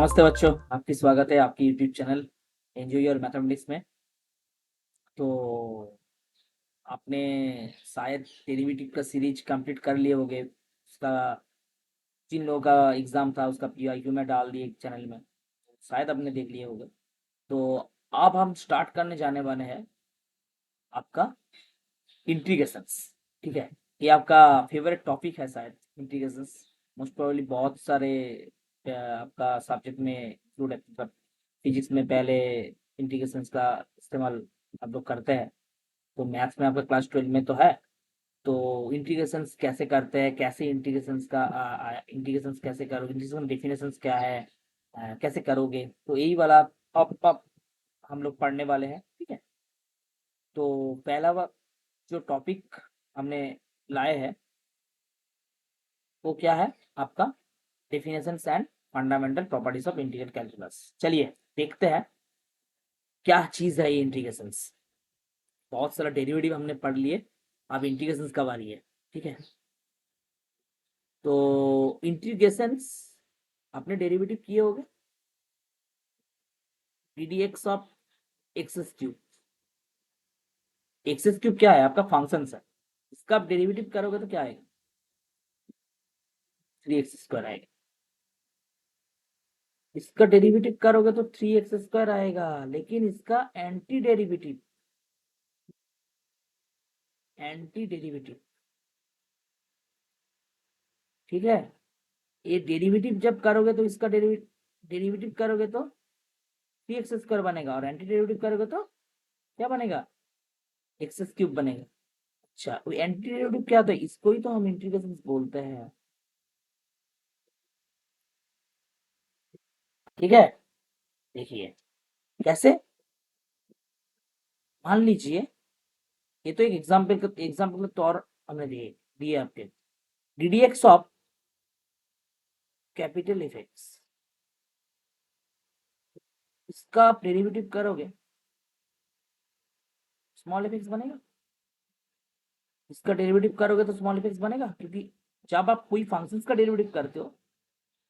नमस्ते बच्चों, आपकी स्वागत है आपकी YouTube channel enjoy your mathematics में। तो आपने शायद डेरिवेटिव का सीरीज कंप्लीट कर लिए होंगे। उसका जिन लोगों का एग्जाम था उसका पीवाईक्यू में डाल दिए चैनल में, शायद आपने देख लिए होंगे। तो अब हम स्टार्ट करने जाने वाले हैं आपका इंटीग्रेशंस। ठीक है, ये आपका फेवरेट टॉपिक है शायद इंटीग्रेशंस। मोस्ट प्रोबेबली बहुत सारे आपका सब्जेक्ट में इंक्लूड है, मतलब फिजिक्स में पहले इंटीग्रेशंस का इस्तेमाल आप लोग करते हैं। तो मैथ्स में आपका क्लास 12 में तो है। तो इंटीग्रेशंस कैसे करते हैं, कैसे इंटीग्रेशंस का इंटीग्रेशंस कैसे करोगे, इंटीग्रेशन डेफिनेशंस क्या है, कैसे करोगे, तो यही वाला अब हम लोग पढ़ने वाले हैं। ठीक है, तो पहला जो टॉपिक हमने लाए हैं वो क्या है आपका definitions and fundamental properties of integral calculus. चलिए देखते हैं क्या चीज है ये इंटीग्रेशंस। बहुत सारा डेरिवेटिव हमने पढ़ लिए, अब इंटीग्रेशंस का बारी है। ठीक है, तो इंटीग्रेशंस आपने डेरिवेटिव किए होंगे। ddx of x cube, x cube क्या है आपका फंक्शन है, इसका आप डेरिवेटिव करोगे तो क्या आएगा, 3x² आएगा। इसका डेरिवेटिव करोगे तो 3x² आएगा, लेकिन इसका एंटी डेरिवेटिव। ठीक है, ये डेरिवेटिव जब करोगे तो इसका डेरिवेटिव करोगे तो 3x² बनेगा, और एंटी डेरिवेटिव करोगे तो क्या बनेगा, x³ बनेगा। अच्छा, वो एंटी डेरिवेटिव क्या होता है, इसको ही तो हम इंटीग्रेशन बोलते हैं। ठीक है, देखिए कैसे, मान लीजिए ये तो एक एग्जाम्पल के तौर हमने दिए दिए आपके ddx of capital F x, इसका आप डेरिवेटिव करोगे स्मॉल एफ एक्स बनेगा। इसका डेरिवेटिव करोगे तो स्मॉल एफ एक्स बनेगा, क्योंकि जब आप कोई फंक्शंस का डेरिवेटिव करते हो,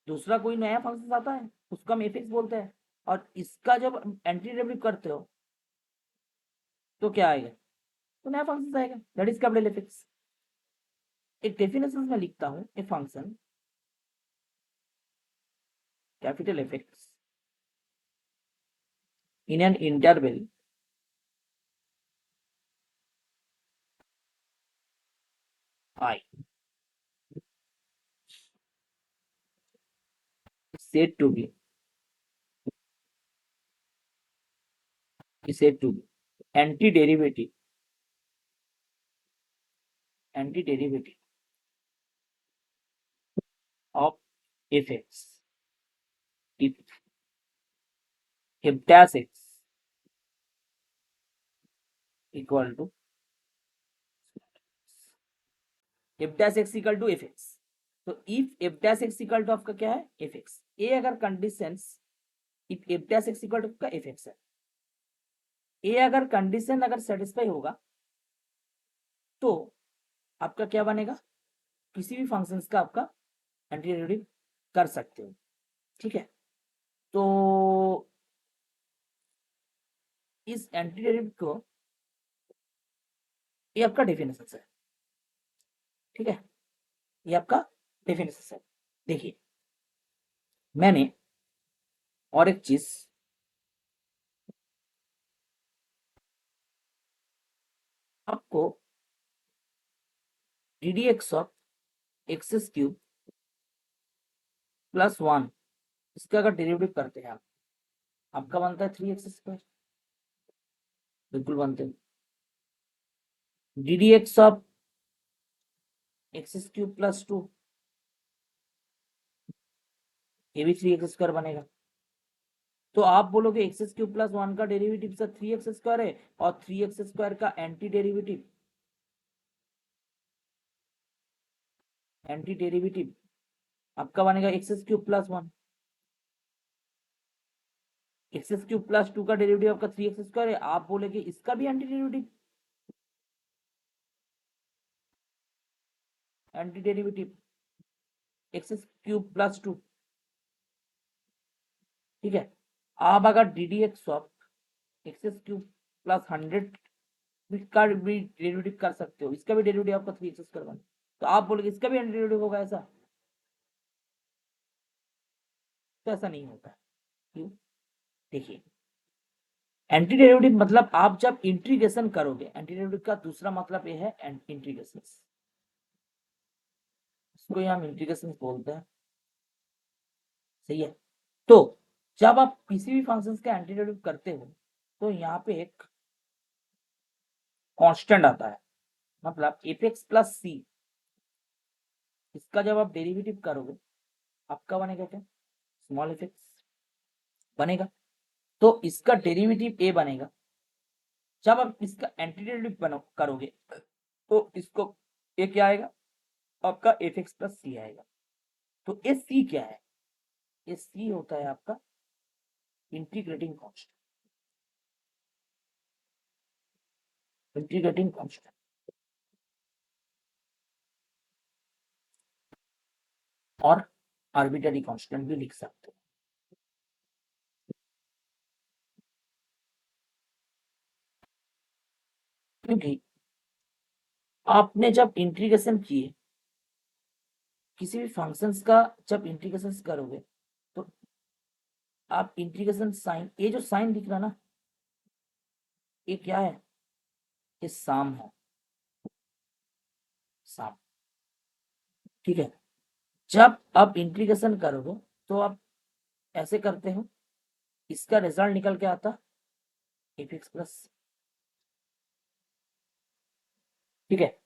दूसरा कोई नया फंक्शन आता है उसका हम एफ एक्स बोलते हैं, और इसका जब एंटी डेरिवेटिव करते हो तो क्या आएगा, तो नया फंक्शन आएगा, that is capital F x. एक डेफिनेशन में लिखता हूं, a function capital F x in an interval I is said to be anti-derivative of fx if f dash x equal to fx। तो if f dash x equal to आपका क्या है fx, ये अगर conditions, if f dash x equal to आपका fx है, ये अगर कंडीशन अगर सेटिस्फाई होगा तो आपका क्या बनेगा, किसी भी फंक्शंस का आपका एंटी डेरिवेटिव कर सकते हो। ठीक है, तो इस एंटी डेरिवेटिव को, ये आपका डेफिनेशन है। ठीक है, ये आपका डेफिनेशन है। देखिए मैंने और एक चीज आपको ddx ऑफ x³ +1, इसका अगर डेरिवेटिव करते हैं आप, आपका बनता है 3x², बिल्कुल बनते हैं। ddx ऑफ x³ +2, ये भी 3x² बनेगा। तो आप बोलोगे x³ +1 का डेरिवेटिव सर 3x² है, और 3x² का एंटी डेरिवेटिव आपका बनेगा x³ +1। x³ +2 का डेरिवेटिव आपका 3x² है, आप बोलेगे इसका भी एंटी डेरिवेटिव x³ +2, ठीक है। आप अगर D D X of x cube plus 100 का भी डेरिवेटिव कर सकते हो, इसका भी डेरिवेटिव आपको 3x करवाना, तो आप बोलोगे इसका भी डेरिवेटिव होगा ऐसा, तो ऐसा नहीं होता है। क्यों? देखिए, एंटी डेरिवेटिव मतलब आप जब इंटीग्रेशन करोगे, एंटी डेरिवेटिव का दूसरा मतलब ये है इंटीग्रेशन, इसको हम इंटीग्रेशन बोलते हैं, सही है। तो जब आप किसी भी फंक्शन का एंटी डेरिवेटिव करते हो तो यहाँ पे एक कांस्टेंट आता है, मतलब एफ एक्स प्लस सी, इसका जब आप डेरिवेटिव करोगे आपका बनेगा क्या, स्मॉल एफ एक्स बनेगा, तो इसका डेरिवेटिव ए बनेगा। जब आप इसका एंटी डेरिवेटिव करोगे तो इसको ए क्या आएगा, आपका एफ एक्स प्लस सी आएगा। तो ए सी क्या है, ये सी होता है आपका इंटीग्रेटिंग कांस्टेंट, इंटीग्रेटिंग कांस्टेंट। और आर्बिट्ररी कांस्टेंट भी लिख सकते हो, क्योंकि आपने जब इंटीग्रेशन किए किसी भी फंक्शंस का, जब इंटीग्रेशन करोगे तो आप इंटीग्रेशन साइन, ये जो साइन दिख रहा ना, ये क्या है, ये साम है, साम, ठीक है। जब आप इंटीग्रेशन करोगे तो आप ऐसे करते हो, इसका रिजल्ट निकल के आता एफ एक्स प्लस, ठीक है।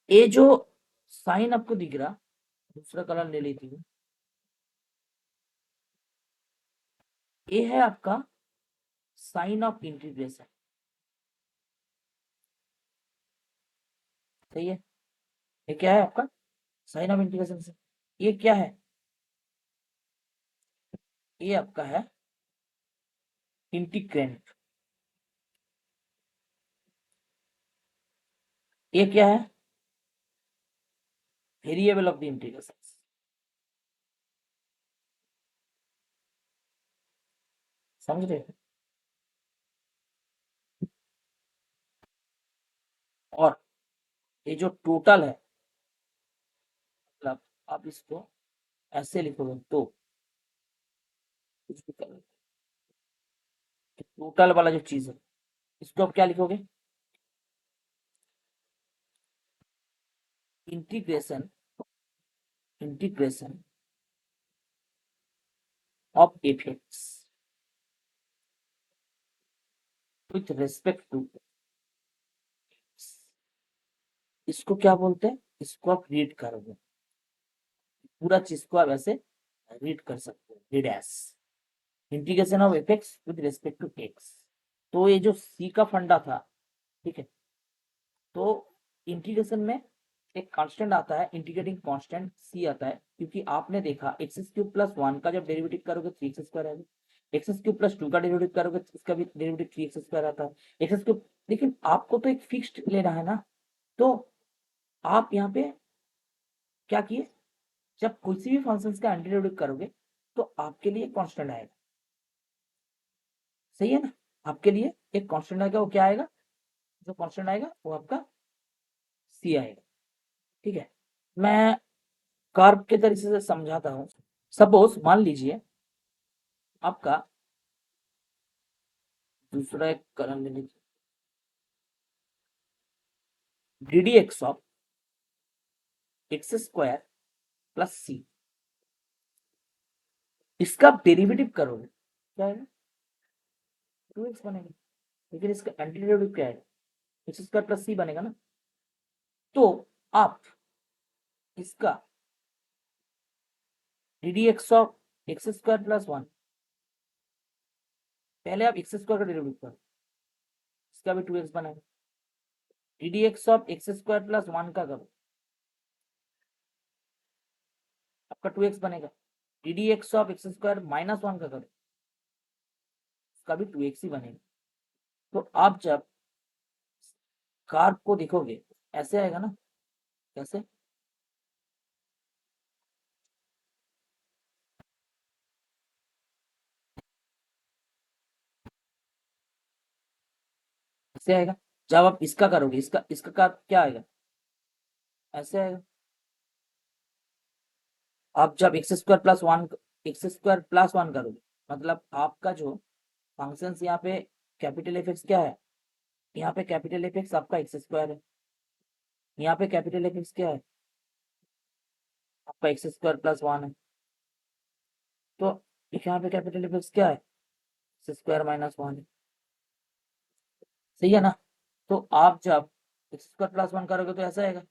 ये जो साइन आपको दिख रहा, दूसरा कलर ले लेती हूँ, ये है आपका साइन ऑफ इंटीग्रेशन, सही है। ये क्या है आपका साइन ऑफ इंटीग्रेशन से, ये क्या है, ये आपका है इंटीग्रेंट, ये क्या है वेरिएबल ऑफ द इंटीग्रेशन, समझ रहे हो। और ये जो टोटल है, मतलब आप इसको ऐसे लिखोगे तो कुछ भी कर, टोटल वाला जो चीज है इसको आप क्या लिखोगे, integration, integration of F X with respect to, इसको क्या बोलते हैं, इसको आप रीड करोगे, पूरा चीज को आप ऐसे रीड कर सकते हो, read as integration of F X with respect to X. तो ये जो सी का फंडा था, ठीक है, तो इंटीग्रेशन में एक कांस्टेंट आता है, इंटीग्रेटिंग कांस्टेंट सी आता है, क्योंकि आपने देखा एक्स क्यूब प्लस 1 का जब डेरिवेटिव करोगे 3x² आएगा, एक्स क्यूब प्लस 2 का डेरिवेटिव करोगे इसका भी डेरिवेटिव 3x² आता है, एक्स क्यूब। लेकिन आपको तो एक फिक्स्ड लेना है ना, तो आप यहाँ पे क्या किए, जब किसी भी फंक्शन का एंटी डेरिवेटिव करोगे तो आपके लिए कांस्टेंट आएगा, सही है ना, आपके लिए एक कांस्टेंट आएगा, वो क्या आएगा, जो कांस्टेंट आएगा वो आपका सी आएगा, ठीक है। मैं कार्व के तरीके से समझाता हूं। सपोज मान लीजिए आपका दूसरा एक कलम ले लीजिए, D D X of x² plus C, इसका डेरिवेटिव करोगे क्या है, 2x बनेगा, लेकिन इसका एंटी डेरिवेटिव क्या है, x² प्लस सी बनेगा ना। तो आप इसका D D X of x² plus 1, पहले आप x² का डेरिवेटिव करो, इसका भी 2x बनेगा, D D X of x² plus 1 का करो, आपका 2x बनेगा, D D X of x² minus 1 का करो, इसका भी 2x ही बनेगा। तो आप जब कार्व को देखोगे ऐसे आएगा ना, कैसे, ऐसे आएगा। जब आप इसका करोगे, इसका इसका का क्या आएगा, ऐसे आएगा। आप जब x square plus one, x square plus one करोगे, मतलब आपका जो फंक्शन यहाँ पे कैपिटल एफ एक्स क्या है, यहाँ पे कैपिटल एफ एक्स आपका एक्स स्क्वायर है, यहाँ पे कैपिटल एफ एक्स क्या है, आपका एक्स स्क्वायर प्लस वन है। तो यहाँ पे कैपिटल एफ एक्स क्या है, एक्स स्क्वायर माइनस वन है। सही है ना। तो आप जब एक्स स्क्वायर प्लस वन करोगे तो ऐसा आएगा,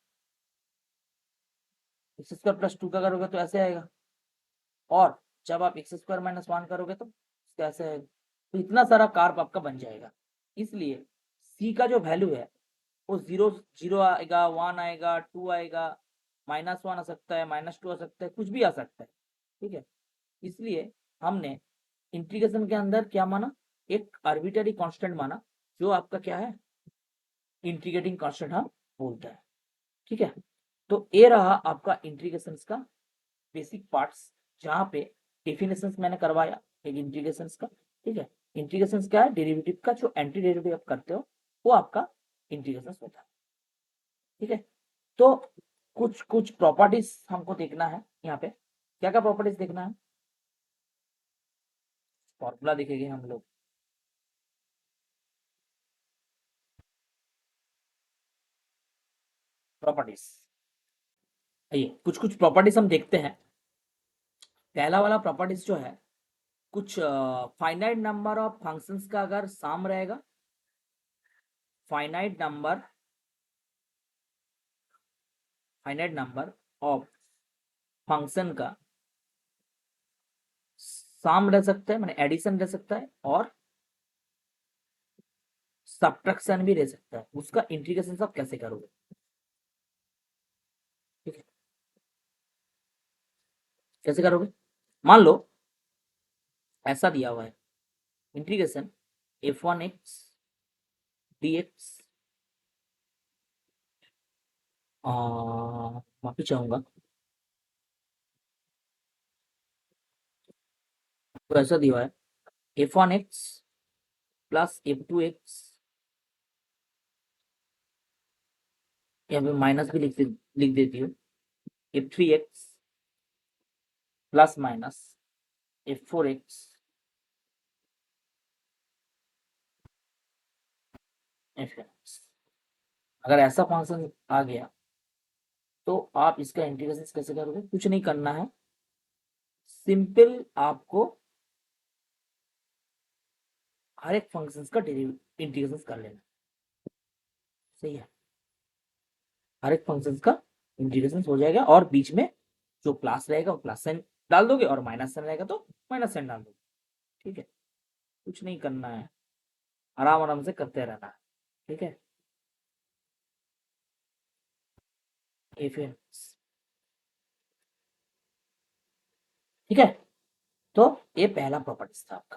एक्स स्क्वायर प्लस टू का करोगे तो ऐसे आएगा, और जब आप एक्स स्क्वायर माइनस वन करोगे तो कैसे आएगा। तो इतना सारा कार्प आपका बन जाएगा। इसलिए सी का जो वैल्यू है वो जीरो, जीरो आएगा, वन आएगा, टू आएगा, माइनस वन आ सकता है, माइनस टू आ सकता है, कुछ भी आ सकता है। ठीक है। इसलिए हमने इंटीग्रेशन के अंदर क्या माना, एक आर्बिट्ररी कांस्टेंट माना, जो आपका क्या है, इंटीग्रेटिंग कांस्टेंट हम बोलते हैं। ठीक है। तो ये रहा आपका इंटीग्रेशन का बेसिक पार्ट्स, जहाँ पे डेफिनेशंस मैंने करवाया एक इंटीग्रेशन का। ठीक है। इंटीग्रेशन क्या है, डेरिवेटिव का जो एंटी डेरिवेटिव आप करते हो वो आपका इंटीग्रेशन होता है। ठीक है। तो कुछ कुछ प्रॉपर्टीज हमको देखना है यहाँ पे। क्या क्या प्रॉपर्टीज देखना है, फॉर्मूला देखेंगे हम लोग। प्रॉपर्टीज, ये कुछ कुछ प्रॉपर्टीज हम देखते हैं। पहला वाला प्रॉपर्टीज जो है, कुछ फाइनाइट नंबर ऑफ फंक्शंस का अगर सम रहेगा, finite number, finite number of function का सम रह सकता है, माने एडिशन रह सकता है, और सब्ट्रैक्शन भी रह सकता है, उसका इंटीग्रेशन आप कैसे करोगे। ठीक है। कैसे करोगे, मान लो ऐसा दिया हुआ है, integration F one x D x, माफी चाहूंगा, तो ऐसा दिया हुआ है F one x plus F two x, यहाँ पे माइनस भी लिख देती हूँ, F three x plus minus F four x F x. अगर ऐसा फंक्शन आ गया तो आप इसका इंटीग्रेशन कैसे करोगे, कुछ नहीं करना है, सिंपल आपको हर एक फंक्शन का इंटीग्रेशन कर लेना। सही है। हर एक फंक्शन का इंटीग्रेशन हो जाएगा, और बीच में जो प्लस रहेगा वो प्लस साइन डाल दोगे, और माइनस साइन रहेगा तो माइनस साइन डाल दोगे। ठीक है। कुछ नहीं करना है, आराम आराम से करते रहना है। ठीक है। एफ ठीक है। तो ये पहला प्रॉपर्टीज था आपका।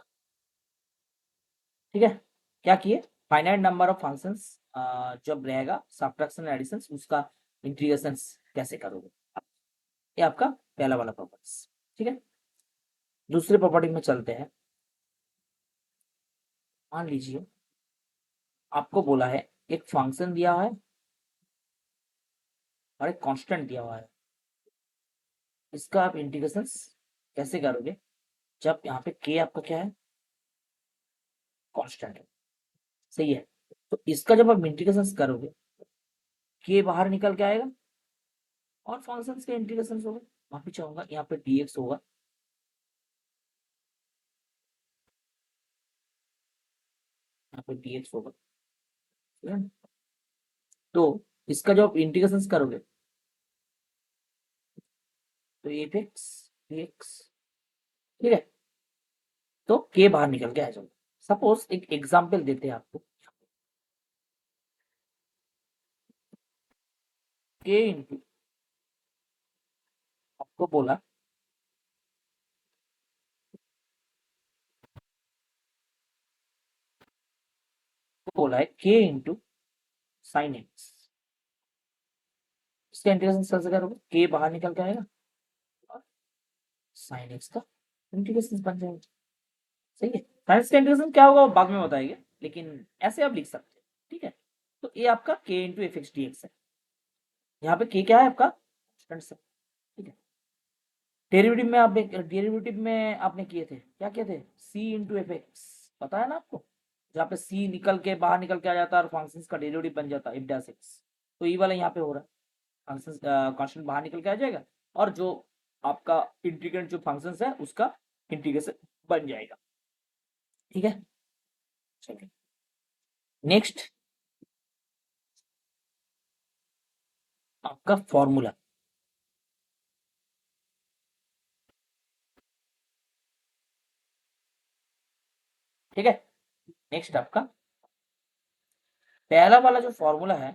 ठीक है। क्या किए, फाइनाइट नंबर ऑफ फंक्शंस जब रहेगा सब्ट्रैक्शन एडिशन, उसका इंटीग्रेशन कैसे करोगे, ये आपका पहला वाला प्रॉपर्टीज। ठीक है। दूसरे प्रॉपर्टी में चलते हैं। मान लीजिए आपको बोला है एक फंक्शन दिया है और एक कांस्टेंट दिया हुआ है, इसका आप इंटीग्रेशन कैसे करोगे, जब यहाँ पे के आपका क्या है, कांस्टेंट है। सही है। तो इसका जब आप इंटीग्रेशन करोगे, के बाहर निकल के आएगा और फंक्शन के इंटीग्रेशन होगा। माफी चाहूंगा, यहाँ पे dx होगा, यहाँ पे dx होगा। ठीक है। तो इसका जब आप इंटीग्रेशन करोगे तो एफ एक्स dx। ठीक है। तो के बाहर निकल के आ जाओगे। सपोज एक एग्जांपल देते हैं आपको, के इंटू, आपको बोला है के इंटू साइन एक्स, इसका इंटीग्रेशन कैसे करोगे, के बाहर निकल के आएगा और साइन एक्स का इंटीग्रेशन बन जाएगा। सही है। साइन एक्स का इंटीग्रेशन क्या होगा वो बाद में बताएंगे, लेकिन ऐसे आप लिख सकते हैं। ठीक है, तो ये आपका के into F x D x है। यहाँ पे के क्या है आपका कांस्टेंट, ठीक है। डेरिवेटिव में आपने किए थे, क्या किए थे, सी इंटू एफ एक्स, पता है ना आपको, जहाँ पे सी निकल के बाहर निकल के आ जाता है और फंक्शन का डेरिवेटिव बन जाता है इफ डैश एक्स, तो ये वाला यहाँ पे हो रहा है, फंक्शन कांस्टेंट बाहर निकल के आ जाएगा और जो आपका इंटीग्रेंट जो फंक्शन है उसका इंटीग्रेशन बन जाएगा, ठीक है। चलिए नेक्स्ट आपका फॉर्मूला, ठीक है। नेक्स्ट आपका पहला वाला जो फॉर्मूला है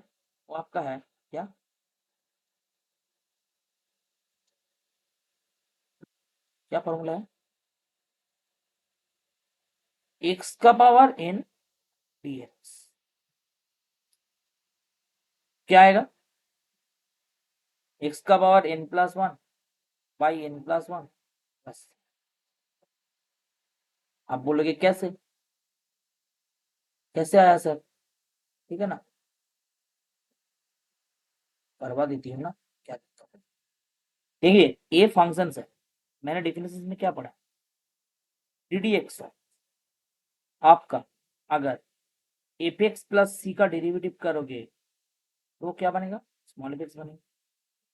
वो आपका है क्या, क्या फॉर्मूला है, एक्स का पावर एन डी एक्स, क्या आएगा, एक्स का power N plus one by N plus one, बस। आप बोलोगे कैसे, कैसे आया सर, ठीक है ना, करवा देती हूँ ना, क्या दिक्कत है। देखिए ये फंक्शन है, मैंने डेफिनेशन में क्या पढ़ा, डी डी एक्स आपका अगर एफ एक्स प्लस सी का डेरिवेटिव करोगे तो क्या बनेगा, स्मॉल एफ एक्स बनेगा,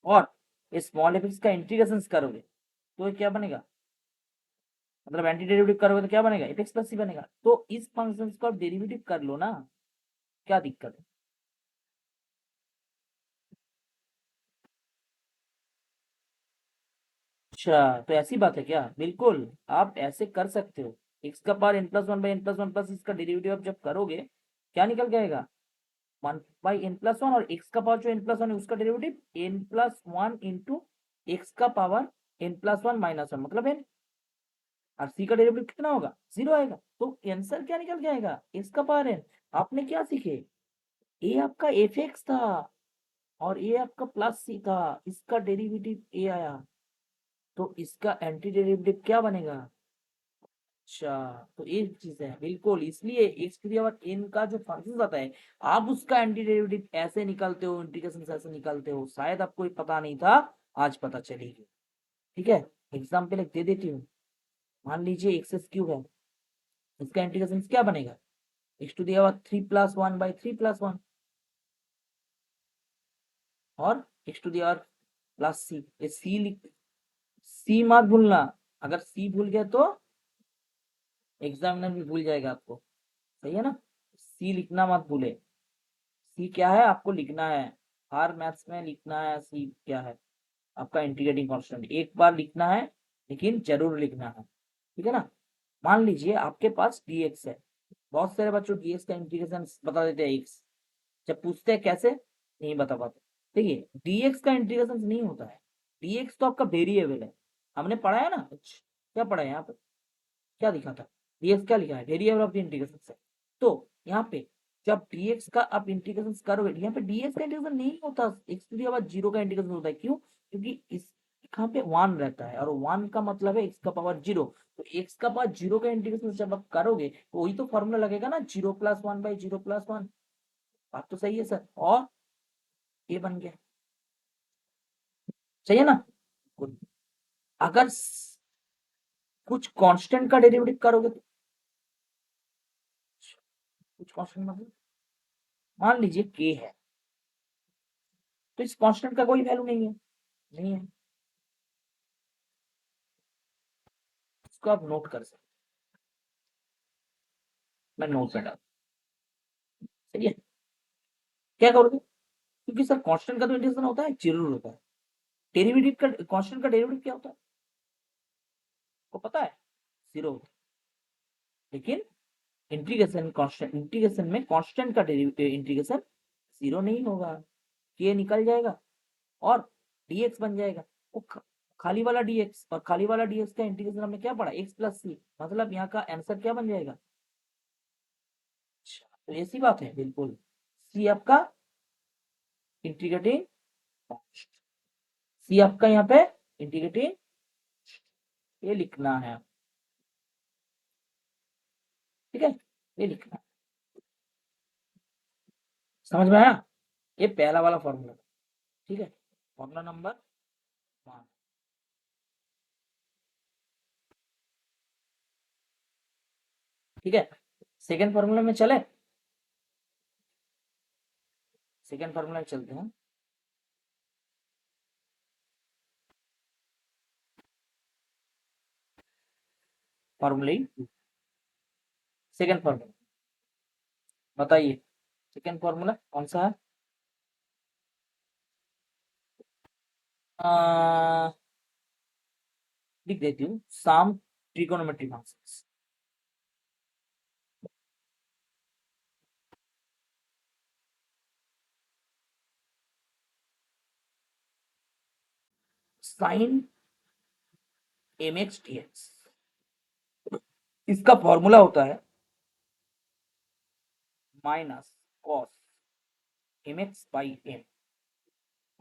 और स्मॉल एफ एक्स का इंटीग्रेशन करोगे तो क्या बनेगा, मतलब एंटी डेरिवेटिव करोगे तो क्या बनेगा, एफ एक्स प्लस सी बनेगा, तो इस फंक्शन का डेरिवेटिव कर लो ना, क्या दिक्कत है। अच्छा तो ऐसी बात है क्या, बिल्कुल आप ऐसे कर सकते हो, एक्स का power N plus one by N plus one plus इसका डेरिवेटिव आप जब करोगे क्या निकल के आएगा, one by N plus one, और एक्स का पावर जो एन प्लस वन है उसका derivative N plus one into X का power N plus one minus one, मतलब एन, और सी का डेरिवेटिव कितना होगा, जीरो आएगा, तो आंसर क्या निकल के आएगा, एक्स का पावर एन। आपने क्या सीखे, ए आपका एफ एक्स था और ए आपका प्लस सी था, इसका डेरिवेटिव ए आया, तो इसका एंटी डेरिवेटिव क्या बनेगा, अच्छा तो ये चीज है बिल्कुल, इसलिए X to the power N का जो फंक्शन आता है आप उसका एंटी डेरिवेटिव ऐसे निकालते हो, इंटीग्रेशन से ऐसे निकालते हो, शायद आपको ये पता नहीं था, आज पता चलेगी, ठीक है। एग्जाम्पल एक दे देती हूँ, मान लीजिए एक्स एस क्यूब है, इसका इंटीग्रेशन क्या बनेगा, X to the power three plus one by three plus one, और X to the power plus C, ये सी लिख, सी मत भूलना, अगर सी भूल गए तो एग्जामिनर भी भूल जाएगा आपको, सही है ना, सी लिखना मत भूले, सी क्या है आपको लिखना है, हर मैथ्स में लिखना है, सी क्या है आपका इंटीग्रेटिंग कांस्टेंट, एक बार लिखना है लेकिन जरूर लिखना है, ठीक है ना। मान लीजिए आपके पास dx है, बहुत सारे बच्चों dx का इंटीग्रेशन बता देते हैं एक्स, जब पूछते हैं कैसे नहीं बता पाते। देखिए dx का इंटीग्रेशन नहीं होता है, dx तो आपका वेरिएबल है, हमने पढ़ा है ना कुछ, क्या पढ़ा है यहाँ पे, क्या लिखा था, dx क्या लिखा है, वेरिएबल ऑफ द इंटीग्रेशन से, तो यहाँ पे जब dx का आप इंटीग्रेशन करोगे, यहाँ पे dx का इंटीग्रेशन नहीं होता, x to the power zero का इंटीग्रेशन होता है, क्यों, क्योंकि इस यहाँ पे वन रहता है और वन का मतलब है एक्स का पावर जीरो, तो एक्स का पावर जीरो का इंटीग्रेशन जब आप करोगे तो वही तो फॉर्मूला लगेगा ना, zero plus one by zero plus one, बात तो सही है सर, और ये बन गया, सही है ना। Good. अगर कुछ कांस्टेंट का डेरिवेटिव करोगे तो कुछ कांस्टेंट मतलब मान लीजिए के है, तो इस कांस्टेंट का कोई वैल्यू नहीं है, नहीं है, इसको आप नोट कर सकते, मैं नोट पे डाल, सही है, क्या करोगे, क्योंकि सर कांस्टेंट का तो इंटीग्रेशन होता है जरूर होता है, डेरिवेटिव का कांस्टेंट का डेरिवेटिव क्या होता है को पता है, जीरो होता है, लेकिन इंटीग्रेशन कांस्टेंट, इंटीग्रेशन में कांस्टेंट का इंटीग्रेशन जीरो नहीं होगा, के निकल जाएगा और dx बन जाएगा, वो खाली वाला dx और खाली वाला dx का इंटीग्रेशन हमने क्या पढ़ा, x प्लस सी, मतलब यहाँ का आंसर क्या बन जाएगा, अच्छा तो ऐसी बात है बिल्कुल, सी आपका इंटीग्रेटिंग, सी आपका यहाँ पे इंटीग्रेटिंग, ये लिखना है, ठीक है, ये लिखना है। समझ में आया? ये पहला वाला फॉर्मूला, ठीक है, फॉर्मूला नंबर 1। ठीक है, सेकेंड फॉर्मूला में चले, सेकेंड फॉर्मूला में चलते हैं। फॉर्मूले, सेकेंड फॉर्मूला बताइए, सेकेंड फॉर्मूला कौन सा है? लिख देती हूँ, some trigonometry functions. Sine M X D X, इसका फॉर्मूला होता है minus cos M X by M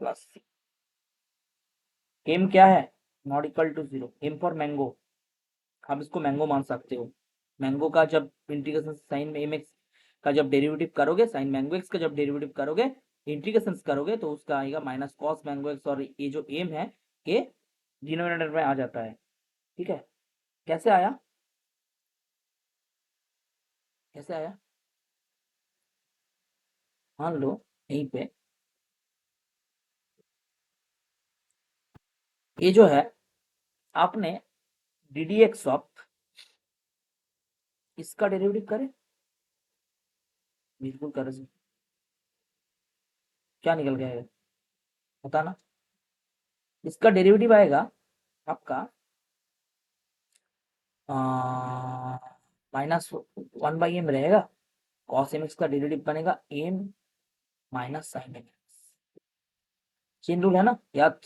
plus C. M क्या है? Not equal to zero, M for mango, आप इसको मैंगो मान सकते हो। मैंगो का जब इंटीग्रेशन साइन एम एक्स का जब डेरिवेटिव करोगे, साइन मैंगो एक्स का जब डेरिवेटिव करोगे, इंटीग्रेशन करोगे, तो उसका आएगा माइनस कॉस मैंगो एक्स, और ये जो एम है ये डिनोमिनेटर में आ जाता है। ठीक है, कैसे आया, कैसे आया? मान लो यहीं पे ये जो है, आपने डी डी एक्स ऑफ इसका डेरिवेटिव करे, बिल्कुल कर, क्या निकल गया है बताना? इसका डेरिवेटिव आएगा आपका माइनस 1/m रहेगा, कॉस एम एक्स का डेरिवेटिव बनेगा M minus sine M X. Chain rule है ना याद,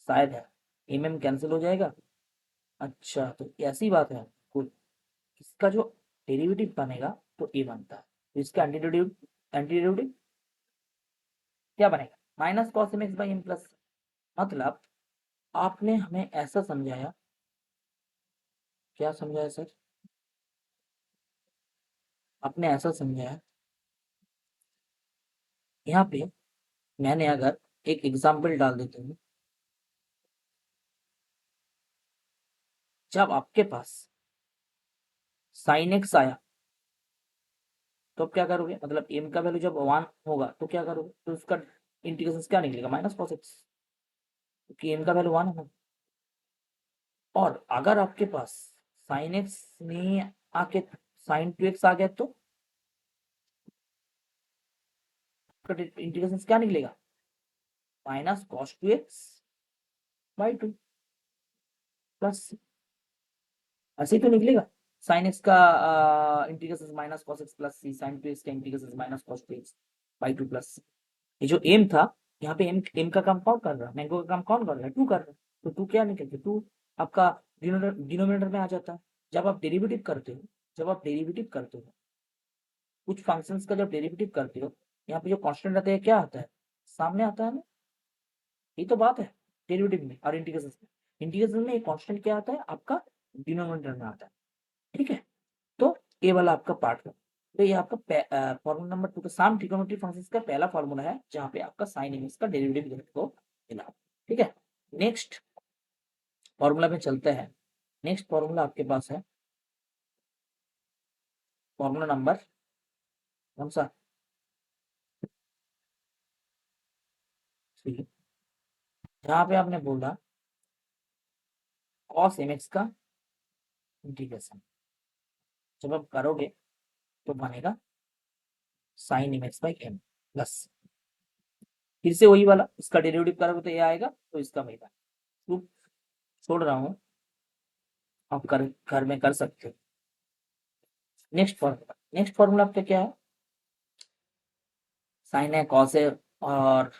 शायद है, एम एम कैंसिल हो जाएगा। अच्छा, तो ऐसी बात है कुल, इसका जो डेरिवेटिव बनेगा तो ए बनता है, तो इसका एंटी डेरिवेटिव क्या बनेगा? Minus cos M X by M plus. मतलब आपने हमें ऐसा समझाया, क्या समझाया सर? आपने ऐसा समझाया, यहाँ पे मैंने अगर एक एग्जाम्पल डाल देता हूँ, जब आपके पास साइन एक्स आया तो अब क्या करोगे, मतलब एम का वैल्यू जब 1 होगा तो क्या करोगे, तो उसका इंटीग्रेशन क्या निकलेगा? माइनस कॉस एक्स, क्योंकि एम का वैल्यू 1 है। और अगर आपके पास साइन एक्स में आके साइन 2x आ गया तो इंटीग्रेशन क्या निकलेगा? Minus cos 2x by 2 plus, ऐसे ही तो निकलेगा। साइन एक्स का integration minus cos X plus C, sine 2x का integration minus cos 2x by 2 plus. ये जो एम था, यहाँ पे एम एम का काम कौन कर रहा है? मैंगो का काम कौन कर रहा है? टू कर रहा है, तो टू क्या निकल के टू आपका डिनोमिनेटर में आ जाता है। जब आप डेरिवेटिव करते हो, जब आप डेरिवेटिव करते हो कुछ फंक्शंस का, जब डेरिवेटिव करते हो, यहाँ पे जो कांस्टेंट रहता है क्या आता है? सामने आता है ना, ये तो बात है डेरिवेटिव में और इंटीग्रेशन में। इंटीग्रेशन में एक कांस्टेंट क्या आता है आपका? डिनोमिनेटर में आता है। ठीक है, तो ये वाला आपका पार्ट है। तो ये आपका फॉर्मूला नंबर 2 का सम ट्रिग्नोमेट्री फंक्शंस का पहला फॉर्मूला है, जहाँ पे आपका साइन इनवर्स का डेरिवेटिव देखने को मिला। ठीक है, नेक्स्ट फॉर्मूला में चलते हैं। नेक्स्ट फॉर्मूला आपके पास है फॉर्मूला नंबर कौन सा? 3, जहाँ पे आपने बोला cos mx का इंटीग्रेशन जब आप करोगे तो बनेगा sine mx by M plus, फिर से वही वाला, इसका डेरिवेटिव करोगे तो ये आएगा, तो इसका मिलेगा। प्रूफ छोड़ रहा हूँ, आप कर घर में कर सकते हो। नेक्स्ट फॉर्मूला आपका क्या है? साइन है, कॉस है, और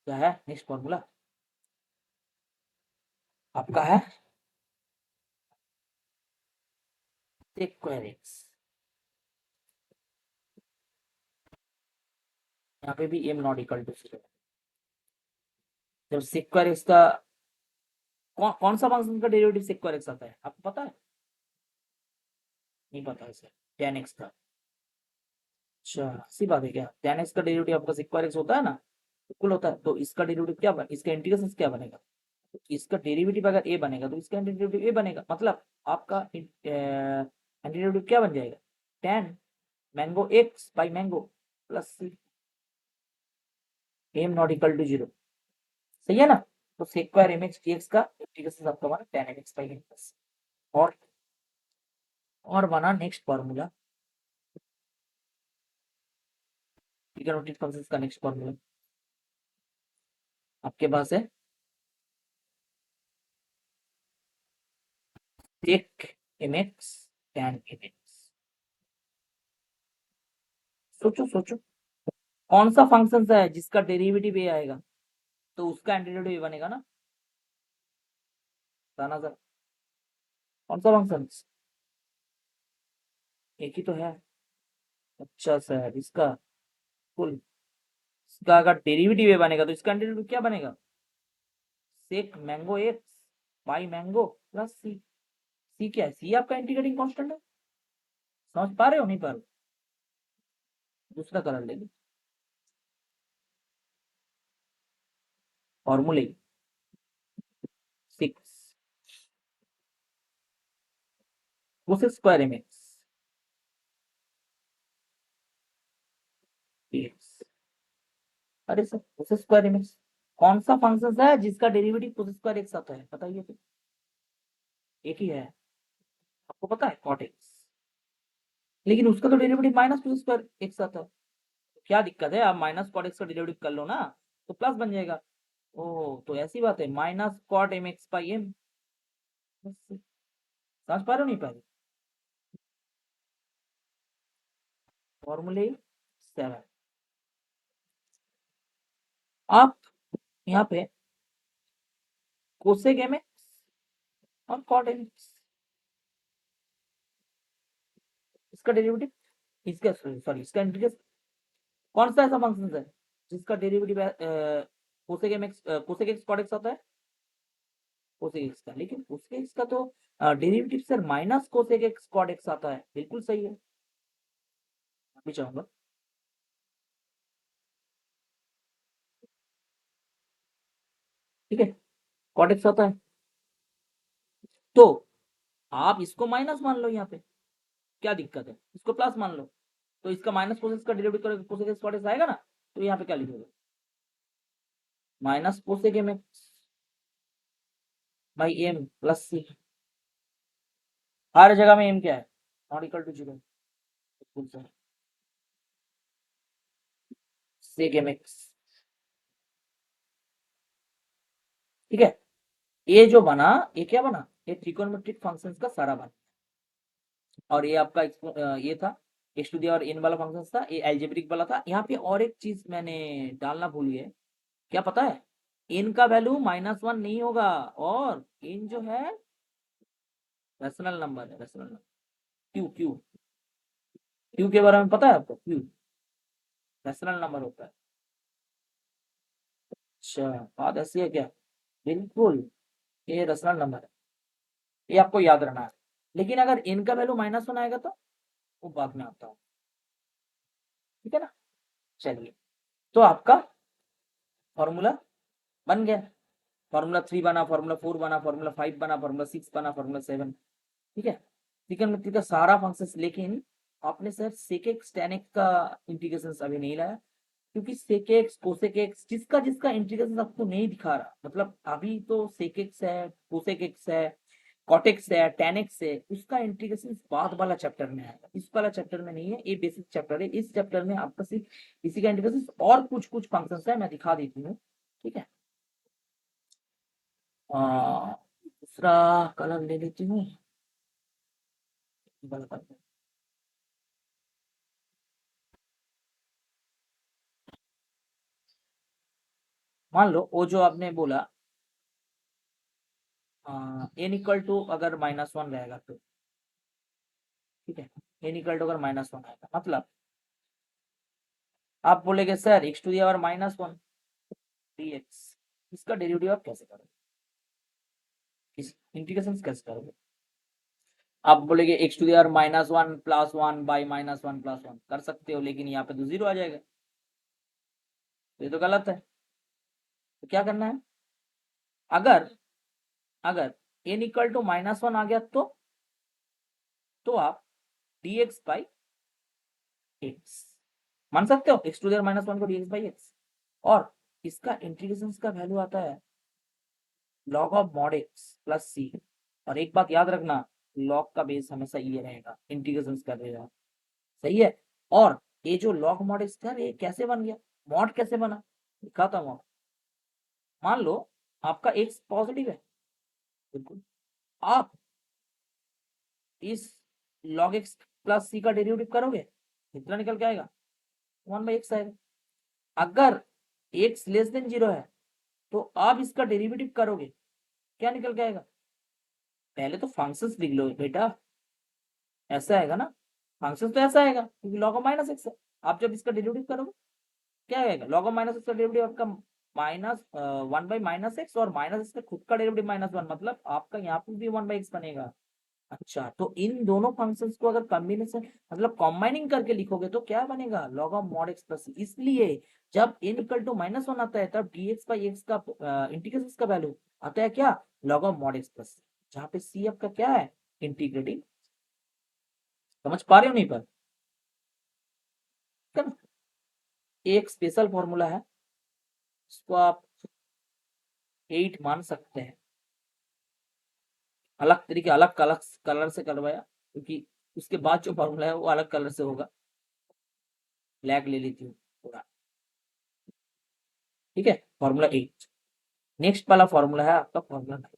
क्या है नेक्स्ट फॉर्मूला आपका? है सेक्वेयर एक्स, यहाँ पे भी M not equal to zero. जब सेक्वेयर एक्स का कौन सा फंक्शन का डेरिवेटिव सेक्वेयर एक्स आता है आपको पता है? नहीं पता है सर, tan एक्स का। अच्छा, ऐसी बात है क्या? tan x का डेरिवेटिव आपका sec x होता है ना, इक्वल होता है, तो इसका डेरिवेटिव क्या इसका इंटीग्रेशन क्या बनेगा? तो इसका डेरिवेटिव अगर a बनेगा तो इसका डेरिवेटिव a बनेगा, मतलब आपका डेरिवेटिव क्या बन जाएगा? tan mango x by mango plus C, M not equal to 0, सही है ना? तो sec स्क्वायर mx dx का इंटीग्रेशन आपका बना tan mx बाई m प्लस, और और बना नेक्स्ट फॉर्मूला, ट्रिग्नोमेट्रिक फंक्शंस का नेक्स्ट फॉर्मूला आपके पास है sec mx tan mx। सोचो सोचो, कौन सा फंक्शन है जिसका डेरिवेटिव ए आएगा तो उसका एंटीडेरिवेटिव ए बनेगा ना? बताना सर, कौन सा फंक्शन? एक ही तो है। अच्छा सर, इसका कुल, इसका अगर डेरिवेटिव ए बनेगा तो इसका एंटीडेरिवेटिव क्या बनेगा? Sec mango X by mango plus C. C क्या है? सी आपका इंटीग्रेटिंग कांस्टेंट है। समझ पा रहे हो नहीं पा रहे हो? दूसरा कलर ले लो, फॉर्मूले six cosec square M X. अरे sir, cosec square M X कौन सा फंक्शन है जिसका डेरिवेटिव कोसेक स्क्वायर एक्स आता है? बताइए तो। एक ही है, आपको पता है, कॉट एक्स, लेकिन उसका तो derivative minus cosec square x आता है। तो क्या दिक्कत है? आप माइनस कॉट एक्स का डेरिवेटिव कर लो ना, तो प्लस बन जाएगा। ओ तो ऐसी बात है, minus cot M X by M. समझ पा रहे हो नहीं पा रहे? फॉर्मूले 7, आप यहाँ पे कोसेक एम एक्स और कॉट एम एक्स, इसका डेरिवेटिव, इसका सॉरी इसका इंटीग्रेशन, कौन सा ऐसा फंक्शन है जिसका derivative cosec M X cosec X cot X आता है? कोसेक एक्स का, लेकिन कोसेक एक्स का तो derivative sir minus cosec X cot X आता है। बिल्कुल सही है, अभी चाहूंगा। ठीक है, कॉट एक्स आता है, तो आप इसको माइनस मान लो यहाँ पे, क्या दिक्कत है? इसको प्लस मान लो, तो इसका माइनस कोसेक का डेरिवेटिव करोगे कोसेक एक्स कॉट एक्स आएगा ना, तो यहाँ पे क्या लिखोगे? Minus cosec M X by M plus C. हर जगह में एम क्या है? Not equal to 0। बिल्कुल सर, सेक एम एक्स। ठीक है, ये जो बना, ये क्या बना? ये ट्रिकोनोमेट्रिक फंक्शंस का सारा बना, और ये आपका ये था X to the power n वाला फंक्शन था, ये एल्जेब्रिक वाला था। यहाँ पे और एक चीज मैंने डालना भूल गया, क्या पता है? n का वैल्यू -1 नहीं होगा, और n जो है रैशनल नंबर है, rational number. Q Q Q के बारे में पता है आपको? क्यू रैशनल नंबर होता है। अच्छा, बात ऐसी है क्या? बिल्कुल, ये रैशनल नंबर है, ये आपको याद रखना है। लेकिन अगर n का वैल्यू -1 आएगा तो वो बाद में आता है। ठीक है ना? चलिए, तो आपका फॉर्मूला बन गया, फार्मूला 3 बना, फार्मूला 4 बना, फार्मूला 5 बना, फार्मूला 6 बना, फार्मूला 7। ठीक है, ट्रिग्नोमेट्री का सारा फंक्शंस, लेकिन आपने sir sec X tan x का इंटीग्रेशन अभी नहीं लाया, क्योंकि सेक एक्स कोसेक एक्स जिसका जिसका इंटीग्रेशन आपको नहीं दिखा रहा, मतलब अभी तो सेक एक्स है, कोसेक एक्स है, कॉट एक्स है, tan x है, उसका इंटीग्रेशन बाद वाला चैप्टर में आएगा, इस वाला चैप्टर में नहीं है। ये बेसिक चैप्टर है, इस चैप्टर में आपका सिर्फ इसी का इंटीग्रेशन और कुछ कुछ फंक्शंस है, मैं दिखा देती हूँ। ठीक है, दूसरा कलर ले लेती हूँ, वाला कलर। मान लो वो जो आपने बोला एन इक्वल टू अगर -1 रहेगा तो, ठीक है, एन इक्वल टू अगर -1 आएगा, मतलब आप बोलेगे sir X to the power -1 dx, इसका डेरिवेटिव आप कैसे करोगे? इस इंटीग्रेशन कैसे करोगे? आप बोलेगे X to the power -1 + 1 by -1 + 1 कर सकते हो, लेकिन यहाँ पे तो 0 आ जाएगा, ये तो गलत है। तो क्या करना है, अगर अगर n = -1 आ गया तो आप dx बाई x मान सकते हो, x टू द पावर -1 को dx बाई x, और इसका इंटीग्रेशन का वैल्यू आता है log of mod x plus c। और एक बात याद रखना, log का बेस हमेशा ये रहेगा, इंटीग्रेशन कर देगा, सही है। और ये जो log mod x था, ये कैसे बन गया, mod कैसे बना, दिखाता हूँ। मान लो आपका x पॉजिटिव है, बिल्कुल, आप इस log x प्लस c का डेरिवेटिव करोगे, कितना निकल के आएगा, 1/x आएगा। अगर x लेस देन 0 है तो आप इसका डेरिवेटिव करोगे, क्या निकल के आएगा, पहले तो फंक्शंस लिख लो बेटा, ऐसा आएगा ना, फंक्शन तो ऐसा आएगा क्योंकि log ऑफ -x है। आप जब इसका डेरिवेटिव करोगे क्या आएगा, log ऑफ -x का डेरिवेटिव आपका -1/-x, और माइनस इसका खुद का डेरिवेटिव -1, मतलब आपका यहाँ पे भी 1/x बनेगा। अच्छा, तो इन दोनों फंक्शंस को अगर कॉम्बिनेशन मतलब कॉम्बाइनिंग करके लिखोगे तो क्या बनेगा, log of mod x plus c। इसलिए जब n = -1 आता है तब dx बाई x का इंटीग्रेशन का वैल्यू आता है क्या, log of mod x plus c, जहाँ पे c आपका क्या है, इंटीग्रेटिंग। समझ पा रहे हो नहीं पर, एक स्पेशल फॉर्मूला है, इसको आप 8 मान सकते हैं, अलग तरीके अलग कलर से करवाया, क्योंकि उसके बाद जो फॉर्मूला है वो अलग कलर से होगा, ब्लैक ले लेती हूँ पूरा, ठीक है। फॉर्मूला 8, नेक्स्ट वाला फॉर्मूला है आपका फॉर्मूला 9।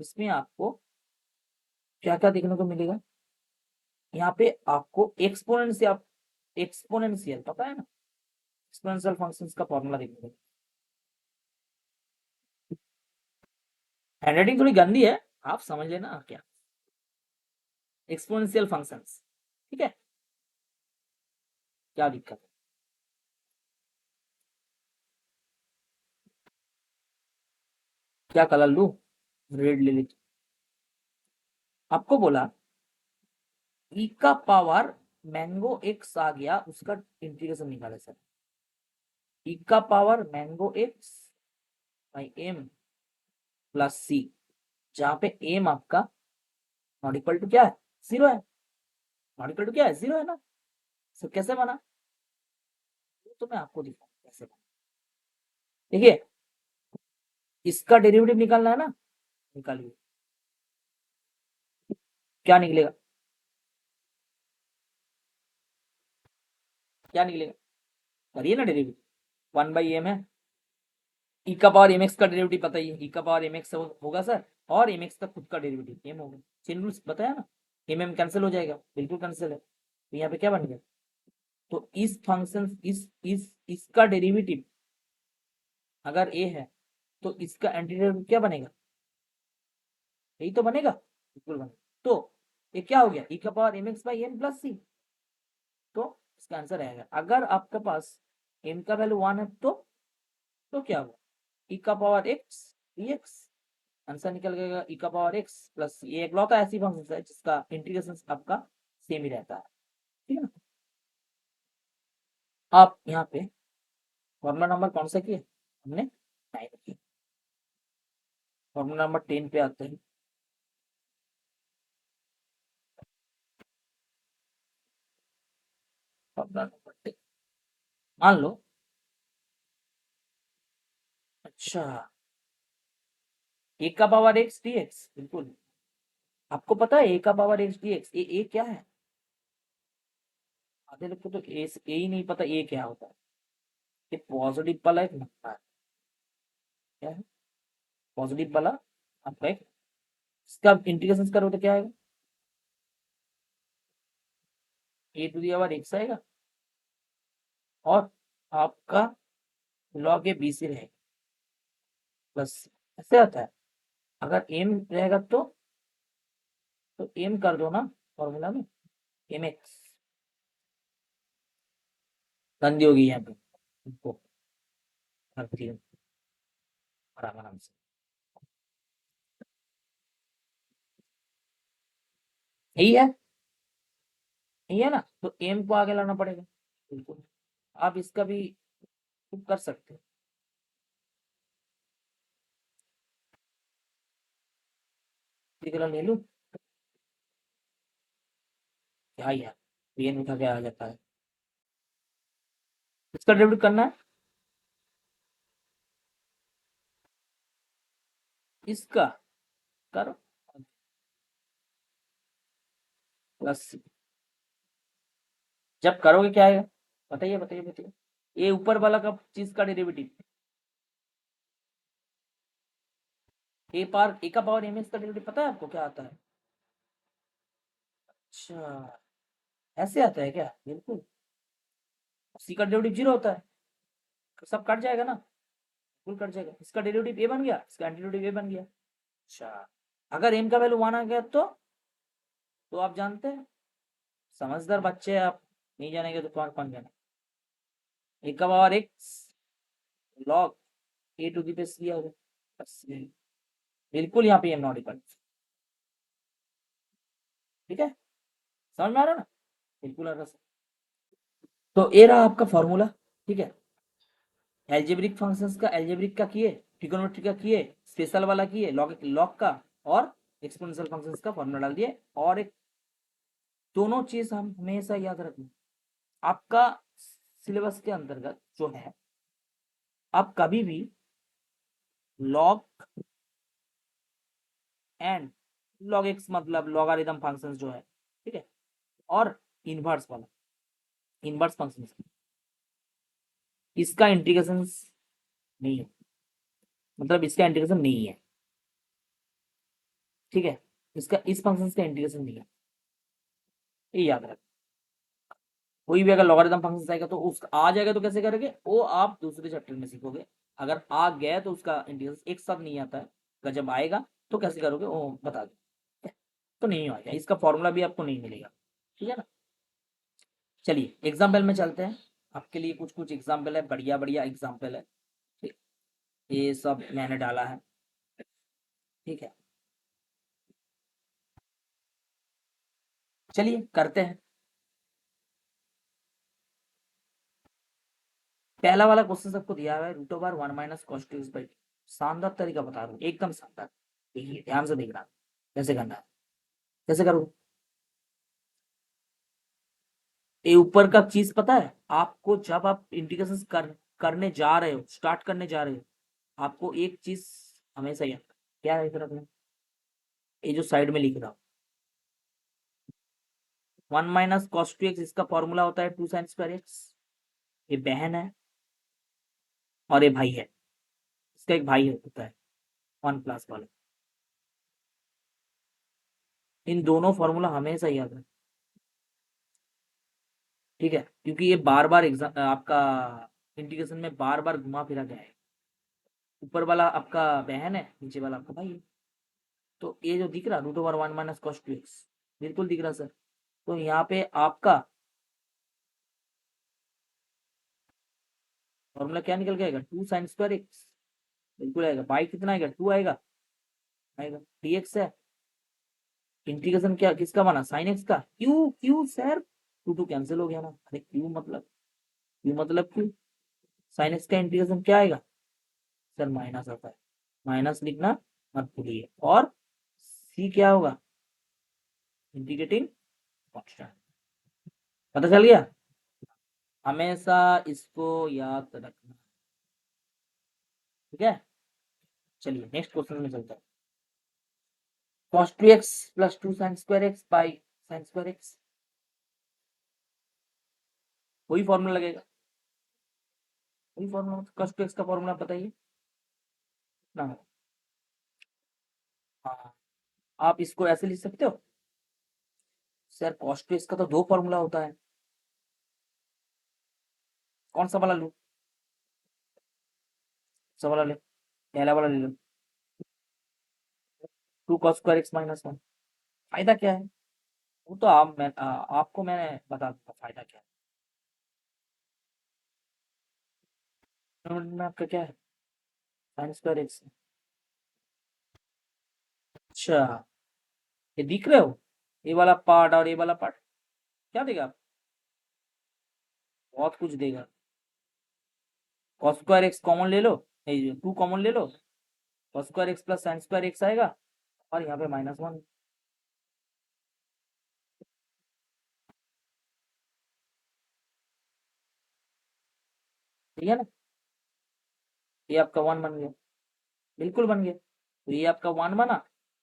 इसमें आपको क्या क्या देखने को मिलेगा, यहाँ पे आपको एक्सपोनेंशियल पता है ना, एक्सपोनेंशियल फंक्शंस का फॉर्मूला देखने को। हैंडराइटिंग थोड़ी गंदी है, आप समझ लेना क्या, एक्सपोनेंशियल फंक्शंस, ठीक है, क्या दिक्कत है। क्या कलर लू, रेड ले लीजिए। आपको बोला e का पावर मैंगो x आ गया, उसका इंटीग्रेशन निकाले सर, e का power mango x by m plus c, जहां पे m आपका नॉट इक्वल टू क्या है, 0 है, नॉट इक्वल टू क्या है, 0 है ना। सर कैसे बना, तो मैं आपको दिखाऊं कैसे बना। देखिए, इसका डेरिवेटिव निकालना है ना, निकालिए, क्या निकलेगा, क्या निकलेगा, करिए ना डेरिवेटिव, 1/m है, e का पावर mx का डेरिवेटिव पता ही है, e का पावर mx होगा सर, और mx का खुद का डेरिवेटिव m होगा, चेन रूल्स बताया ना, m कैंसिल हो जाएगा, बिल्कुल कैंसिल है, तो यहाँ पे क्या बन गया, तो इस फंक्शन इसका डेरिवेटिव अगर a है तो इसका एंटी डेरिवेटिव क्या बनेगा, यही तो बनेगा, बिल्कुल बनेगा। तो ये क्या हो गया, e का पावर mx बाई m प्लस c, तो इसका आंसर आएगा। अगर आपके पास m का वैल्यू 1 है तो क्या होगा, e का पावर x dx, आंसर निकल गया e का पावर x प्लस, ये एकलौता ऐसी फंक्शन है जिसका इंटीग्रेशन आपका सेम ही रहता है, ठीक है ना। आप यहाँ पे फॉर्मूला नंबर कौन सा किए हमने, 9 किया। फॉर्मूला नंबर 10 पे आते हैं। फॉर्मूला नंबर 10, मान लो, अच्छा, ए का पावर x dx, बिल्कुल आपको पता है ए का पावर x dx, ए क्या है, आधे लोग को तो ए ही नहीं पता ए क्या होता है, ये पॉजिटिव वाला एक नंबर है, क्या है, पॉजिटिव वाला आपका एक, इसका इंटीग्रेशन करो तो क्या आएगा, ए टू दी पावर x आएगा, और आपका लॉग ए बी से रहेगा प्लस, ऐसे आता है। अगर एम रहेगा तो एम कर दो ना फॉर्मूला में, एम एक्स, गंदी होगी यहाँ पे, इनको रखती है आराम आराम से। यही है, यही है ना, तो एम को आगे लाना पड़ेगा। बिल्कुल, आप इसका भी कर सकते हो। इंटीग्रल ले लूं क्या यार, एन उठा के आ जाता है। इसका डेबिट करना है, इसका करो प्लस, जब करोगे क्या आएगा, बताइए बताइए बताइए। ये ऊपर वाला का चीज का डेरिवेटिव, ए का पावर एम एक्स का डेरिवेटिव पता है आपको क्या आता है? अच्छा, ऐसे आता है क्या? बिल्कुल, सी का डेरिवेटिव जीरो होता है, तो सब कट जाएगा ना, बिल्कुल कट जाएगा। इसका डेरिवेटिव ए बन गया, इसका एंटीडेरिवेटिव ए बन गया। अच्छा, अगर एम का वैल्यू वन आ गया तो आप जानते हैं, समझदार बच्चे हैं आप, नहीं जानेंगे तो कौन जाने। ए का power X log A to the base दिया होगा, बस बिल्कुल यहाँ पे एम नॉट इक्वल, ठीक है, समझ में आ रहा है ना, बिल्कुल आ रहा है। तो ये रहा आपका फॉर्मूला, ठीक है। एल्जेब्रिक फंक्शंस का, एल्जेब्रिक का किए, ट्रिगोनोमेट्री का किए, स्पेशल वाला किए, लॉग लॉग का, और एक्सपोनेंशियल फंक्शंस का फॉर्मूला डाल दिए। और एक दोनों चीज हम हमेशा याद रखना, आपका सिलेबस के अंतर्गत जो है, आप कभी भी लॉग एंड लॉग एक्स मतलब लॉगारिथम फंक्शंस जो है, ठीक है, और इनवर्स वाला, इनवर्स फंक्शंस, इसका इंटीग्रेशन नहीं है, मतलब इसका इंटीग्रेशन नहीं है, ठीक है, इसका इस फंक्शन का इंटीग्रेशन नहीं है, ये याद रख। कोई भी अगर लॉगरिथम फंक्शन आएगा तो उसका आ जाएगा तो कैसे करेंगे वो आप दूसरे चैप्टर में सीखोगे। अगर आ गया तो उसका इंटीग्रेशन एक साथ नहीं आता है, अगर जब आएगा तो कैसे करोगे वो बता दो, तो नहीं आएगा, इसका फॉर्मूला भी आपको नहीं मिलेगा, ठीक है ना। चलिए एग्जाम्पल में चलते हैं, आपके लिए कुछ कुछ एग्जाम्पल है, बढ़िया बढ़िया एग्जाम्पल है, ठीक, ये सब मैंने डाला है, ठीक है। चलिए करते हैं। पहला वाला क्वेश्चन सबको दिया हुआ है, root over one minus cos two by, शानदार तरीका बता रहा हूँ, एकदम शानदार। देखिए ध्यान से देखना कैसे करना है, कैसे करूँ। ये ऊपर का चीज पता है आपको, जब आप इंटीग्रेशन करने जा रहे हो, स्टार्ट करने जा रहे हो, आपको एक चीज हमेशा याद, क्या है इधर अपने, ये जो साइड में लिख रहा हूँ, one minus cos two x, इसका फॉर्मूला होता है टू साइन स्क्वायर एक्स। ये बहन है और ये भाई है, इसका एक भाई होता है वन प्लस वाला। इन दोनों फॉर्मूला हमेशा याद रखें, ठीक है, क्योंकि ये बार बार एग्जाम आपका इंटीग्रेशन में बार बार घुमा फिरा गया है। ऊपर वाला आपका बहन है, नीचे वाला आपका भाई है। तो ये जो दिख रहा root over one minus cos two X, बिल्कुल दिख रहा सर। तो यहाँ पे आपका फॉर्मूला क्या निकल के आएगा, टू साइन स्क्वायर एक्स, बिल्कुल आएगा। बाई कितना आएगा, टू आएगा, आएगा डी एक्स है, इंटीग्रेशन क्या किसका बना, साइन एक्स का, Q Q sir, two two cancel हो गया ना, अरे क्यू मतलब क्यू, साइन एक्स का इंटीग्रेशन क्या आएगा सर, माइनस आता है, माइनस लिखना मत भूलिए। और सी क्या होगा, इंटीग्रेटिंग कांस्टेंट, पता चल गया, हमेशा इसको याद रखना, ठीक है। चलिए नेक्स्ट क्वेश्चन में चलते हैं। cos 2x plus 2 sin square x by sin square x, वही फॉर्मूला लगेगा, वही फॉर्मूला, cos 2x का फॉर्मूला बताइए ना। हाँ, आप इसको ऐसे लिख सकते हो सर, cos 2x का तो दो फॉर्मूला होता है, कौन सा वाला लूं, सा वाला ले, पहला वाला ले लो, two cos square X minus one. फायदा क्या है वो तो आपको मैंने बता दूंगा फायदा क्या है, में आपका क्या है, साइन स्क्वायर एक्स। अच्छा, ये दिख रहे हो, ये वाला पार्ट और ये वाला पार्ट क्या देगा आप? बहुत कुछ देगा। कॉस स्क्वायर एक्स कॉमन ले लो, 2 कॉमन ले लो, cos square X plus sine square X आएगा और यहाँ पे -1। ठीक है ना, ये आपका 1 बन गया, बिल्कुल बन गया। तो ये आपका 1 बना,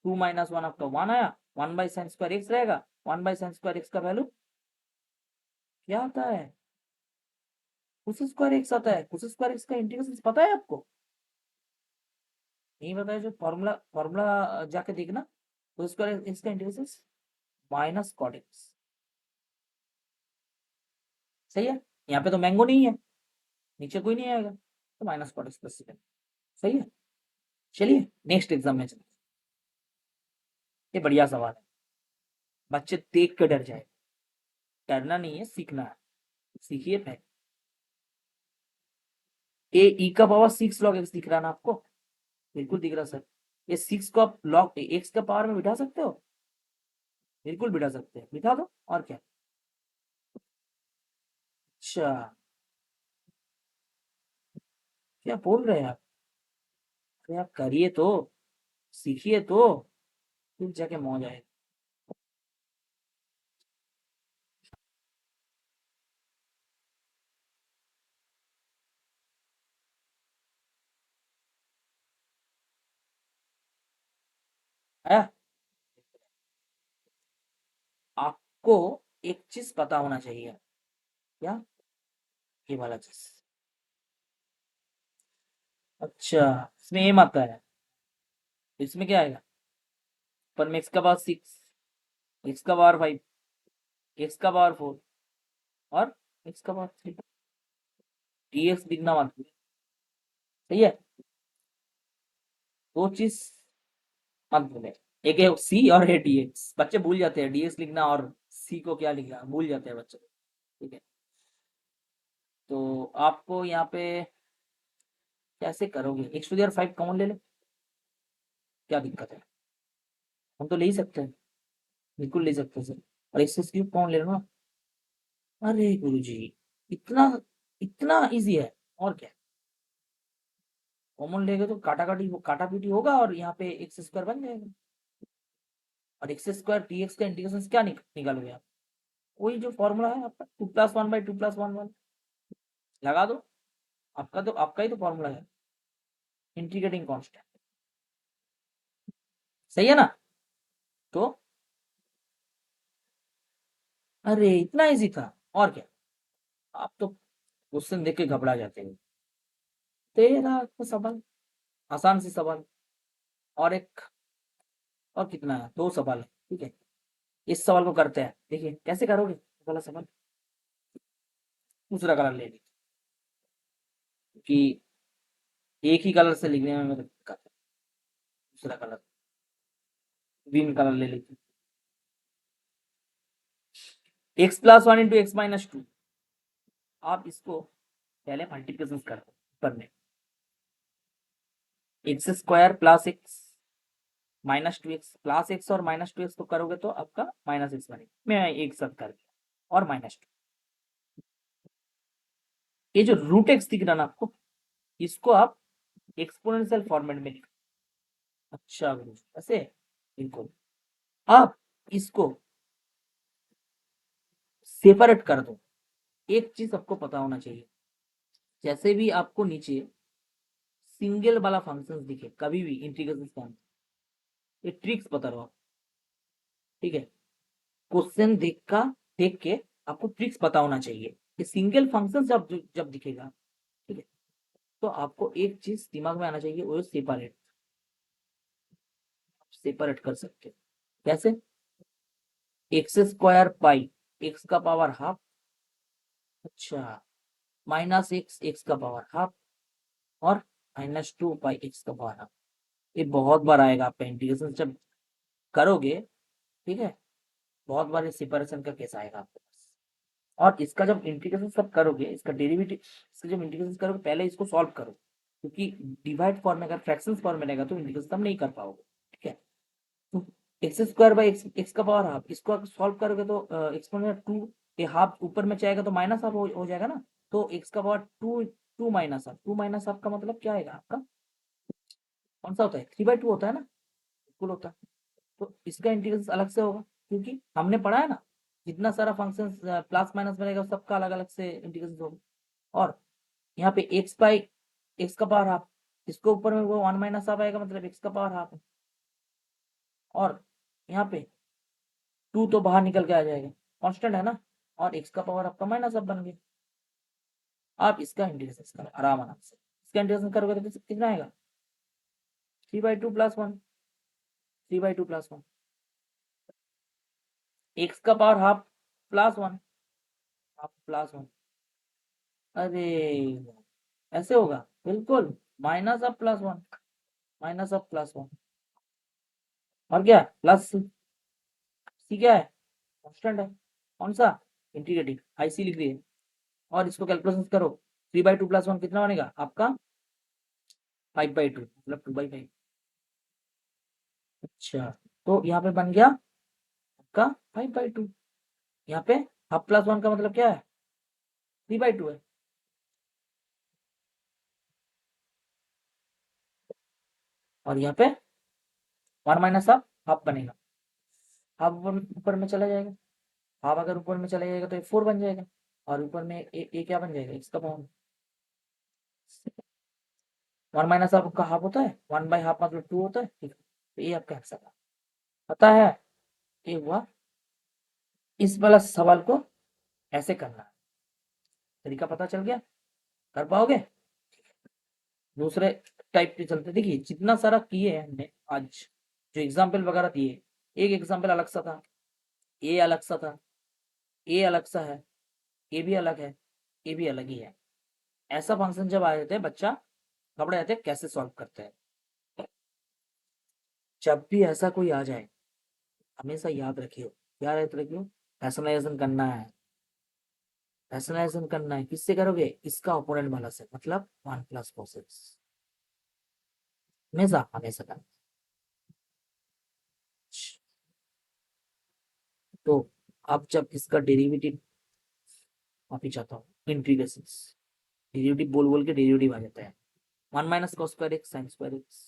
2 - 1 आपका 1 आया, 1 बाई साइन स्क्वायर एक्स रहेगा। 1 बाई साइन स्क्वायर एक्स का वैल्यू क्या आता है? कोस स्क्वायर एक्स आता है। कोस स्क्वायर एक्स का इंटीग्रेशन पता है आपको? नहीं पता है? जो फॉर्मूला फॉर्मूला जाके देखना। कोस स्क्वायर एक्स का इंटीग्रेशन माइनस कॉट एक्स। सही है, यहाँ पे तो मैंगो नहीं है, नीचे कोई नहीं आएगा, तो minus cot X plus second. सही है। चलिए नेक्स्ट एग्जाम में चलते हैं। ये बढ़िया सवाल है, बच्चे देख कर डर जाए। डरना नहीं है, सीखना है। सीखिए पहले। ए ई का पावर 6 log x दिख रहा है ना आपको? बिल्कुल दिख रहा सर। ये 6 को आप log x का पावर में बिठा सकते हो? बिल्कुल बिठा सकते हैं, बिठा दो और क्या। अच्छा, क्या बोल रहे हैं आप? अरे आप करिए तो, सीखिए तो, फिर जाके मौज आए। आया? आपको एक चीज पता होना चाहिए। क्या? ये वाला चीज। अच्छा, इसमें एम आता है, इसमें क्या आएगा? पर में एक्स का पावर 6, एक्स का पावर 5, एक्स का पावर 4 और एक्स का पावर 3। dx दिखना मत भूलिए। सही है, दो चीज मत भूले। एक है सी और है dx। बच्चे भूल जाते हैं dx लिखना और सी को क्या लिखना, भूल जाते हैं बच्चे। ठीक है, तो आपको यहाँ पे कैसे करोगे? x⁵ कॉमन ले लो, क्या दिक्कत है? हम तो ले ही सकते हैं, बिल्कुल ले सकते हैं सर। और x³ कॉमन ले लो ना। अरे गुरुजी, इतना इतना इजी है, और क्या। कॉमन लेंगे तो काटा काटी काटा पीटी होगा और यहाँ पे x² बन जाएगा। और x² dx का इंटीग्रेशन क्या निकालोगे आप? वही जो फॉर्मूला है आपका 2+1/2+1 लगा दो। आपका ही तो फॉर्मूला है, इंटीग्रेटिंग कांस्टेंट। सही है ना? तो अरे इतना इजी था, और क्या। आप तो क्वेश्चन देख के घबरा जाते हैं। तेरा तो सवाल, आसान सी सवाल। और एक, और कितना है? 2 सवाल है, ठीक है। इस सवाल को करते हैं, देखिए कैसे करोगे वाला सवाल। दूसरा कलर ले लीजिए, कि एक ही कलर से लिखने में मेरे दिक्कत है। दूसरा कलर, ग्रीन कलर ले लीजिए। x+1 × x-2। आप इसको पहले मल्टीप्लिकेशन कर दो ऊपर में। x² + x -2x plus x और -2x को करोगे तो आपका -x बनेगा। मैं एक साथ कर दिया, और -2। ये जो √x दिख रहा ना आपको, इसको आप एक्सपोनेंशियल फॉर्मेट में लिखो। अच्छा गुरु जी, ऐसे? बिल्कुल। आप इसको सेपरेट कर दो। एक चीज आपको पता होना चाहिए, जैसे भी आपको नीचे सिंगल वाला फंक्शन दिखे कभी भी इंटीग्रेशन के अंदर, ये ट्रिक्स बता रहा हूँ। ठीक है, क्वेश्चन देख के आपको ट्रिक्स पता होना चाहिए कि सिंगल फंक्शन जब जब दिखेगा, ठीक है, तो आपको एक चीज दिमाग में आना चाहिए, वो सेपरेट। सेपरेट कर सकते हो कैसे? x² x का पावर हाफ, अच्छा, -x x का पावर हाफ, और -2 x का पावर हाफ। ये बहुत बार आएगा आपका इंटीग्रेशन जब करोगे, ठीक है। बहुत बार ये सेपरेशन का केस आएगा आपके पास। और इसका जब इंटीग्रेशन सब करोगे, इसका डेरिवेटिव, इसका जब इंटीग्रेशन करोगे पहले इसको सॉल्व करो, क्योंकि डिवाइड फॉर्म में अगर फ्रैक्शंस फॉर्म में रहेगा तो इंटीग्रेशन तब नहीं कर पाओगे। ठीक है, एक्स स्क्वायर बाई एक्स का पावर हाफ, इसको आप सॉल्व करोगे तो एक्सपोनेंशियल 2 ये हाफ ऊपर में जाएगा तो माइनस हाफ हो जाएगा ना, तो एक्स का power 2 2 minus half, 2 minus half का मतलब क्या आएगा आपका, कौन सा होता है, 3/2 होता है ना, बिल्कुल होता है। तो इसका इंटीग्रेशन अलग से होगा, क्योंकि हमने पढ़ा है ना, जितना सारा फंक्शन प्लस माइनस में रहेगा सबका अलग अलग से इंटीग्रेशन होगा। और यहाँ पे एक्स बाई एक्स का पावर हाफ, इसको ऊपर में वो 1 माइनस हाफ आएगा, मतलब एक्स का पावर हाफ है। और यहाँ पे 2 तो बाहर निकल के आ जाएगा, कांस्टेंट है ना, और एक्स का पावर आपका माइनस हाफ बन गया। आप इसका इंटीग्रेशन करो आराम आराम से, इसका इंटीग्रेशन करोगे तो कितना आएगा, 3/2 प्लस 1, 3/2 प्लस 1, एक्स का power half plus 1, half plus 1, अरे ऐसे होगा, बिल्कुल minus of plus 1, minus of plus 1, और क्या प्लस सी, सी क्या है, कांस्टेंट है, कौन सा, इंटीग्रेटिंग, आईसी लिख दिए। और इसको कैलकुलेशन करो, 3/2 प्लस 1 कितना बनेगा आपका, 5/2, मतलब 2/5। अच्छा, तो यहाँ पे बन गया आपका 5/2, यहाँ पे हाफ प्लस 1 का मतलब क्या है, 3/2 है। और यहाँ पे 1 माइनस हाफ, हाफ बनेगा, हाफ ऊपर में चला जाएगा, हाफ अगर ऊपर में चला जाएगा तो ये 4 बन जाएगा, और ऊपर में ए क्या बन जाएगा, इसका पावर। 1 माइनस हाफ का हाफ होता है, 1/2 मतलब 2 होता है, ठीक है, तो ये आपका आंसर है, पता है, ये हुआ। इस वाला सवाल को ऐसे करना है, तरीका पता चल गया, कर पाओगे। दूसरे टाइप पे चलते, देखिए जितना सारा किए हैं हमने आज, जो एग्जाम्पल वगैरह दिए, एक एग्जाम्पल अलग सा था, ए अलग सा था, ए अलग सा है, ए भी अलग है, ए भी अलग ही है। ऐसा फंक्शन जब आ जाते हैं बच्चा घबरा जाते हैं कैसे सॉल्व करते हैं। जब भी ऐसा कोई आ जाए हमेशा याद रखियो, क्या याद रखियो, पर्सनलाइजेशन करना है, पर्सनलाइजेशन करना है, किससे करोगे, इसका ओपोनेंट वाला से, मतलब 1 प्लस कोसेक्स, हमेशा हमेशा करना। तो अब जब इसका डेरिवेटिव वापिस चाहता हूँ, इंटीग्रेशन, डेरिवेटिव बोल बोल के डेरिवेटिव आ जाता है, 1 minus cos square X sine square X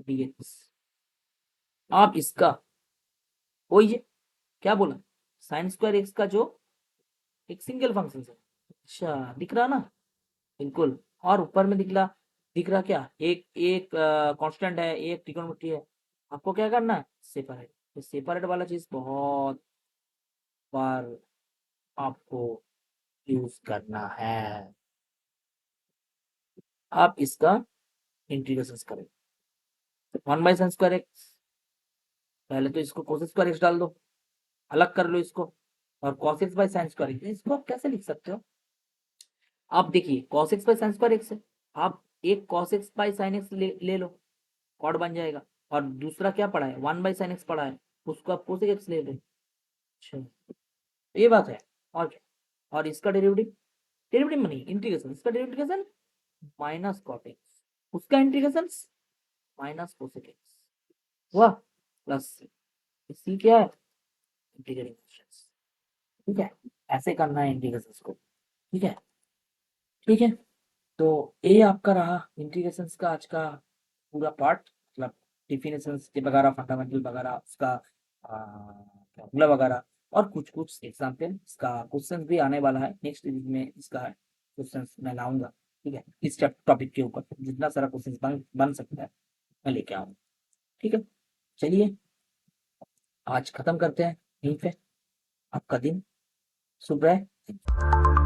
DX. आप इसका वही है, क्या बोला, साइन स्क्वायर एक्स का जो एक सिंगल फंक्शन है, अच्छा दिख रहा ना, बिल्कुल। और ऊपर में दिख रहा क्या, एक एक कांस्टेंट है, एक त्रिकोणमिति है, आपको क्या करना है, सेपरेट, तो सेपरेट वाला चीज बहुत बार आपको यूज करना है। आप इसका इंटीग्रेशन करें, 1/sin² एक्स, पहले तो इसको cos² एक्स डाल दो, अलग कर लो इसको, और cos x sin square x, इसको आप कैसे लिख सकते हो, आप देखिए cos x sin square x है, आप एक cos x sin x ले लो, कॉड बन जाएगा, और दूसरा क्या पढ़ा है, 1/sin x पढ़ा है, उसको आप cos x ले लो। अच्छा, ये बात है, और क्या, और इसका डेरिवेटिव, डेरिवेटिव नहीं इंटीग्रेशन, इसका डेरिवेटिव माइनस cot x, उसका इंटीग्रेशन माइनस cos x हुआ, प्लस सी क्या है, इंटीग्रेटिंग फंक्शंस, ठीक है, ऐसे करना है इंटीग्रेशंस को, ठीक है, ठीक है। तो ये आपका रहा इंटीग्रेशंस का आज का पूरा पार्ट, मतलब डिफिनेशंस के वगैरह, फंडामेंटल वगैरह, उसका फॉर्मूला वगैरह, और कुछ कुछ एग्जाम्पल, इसका क्वेश्चन भी आने वाला है नेक्स्ट वीक में, इसका क्वेश्चन मैं लाऊंगा, ठीक है, इस टॉपिक के ऊपर जितना सारा क्वेश्चन बन सकता है मैं लेके आऊंगा, ठीक है। चलिए आज खत्म करते हैं यहीं पे, आपका दिन शुभ रहे।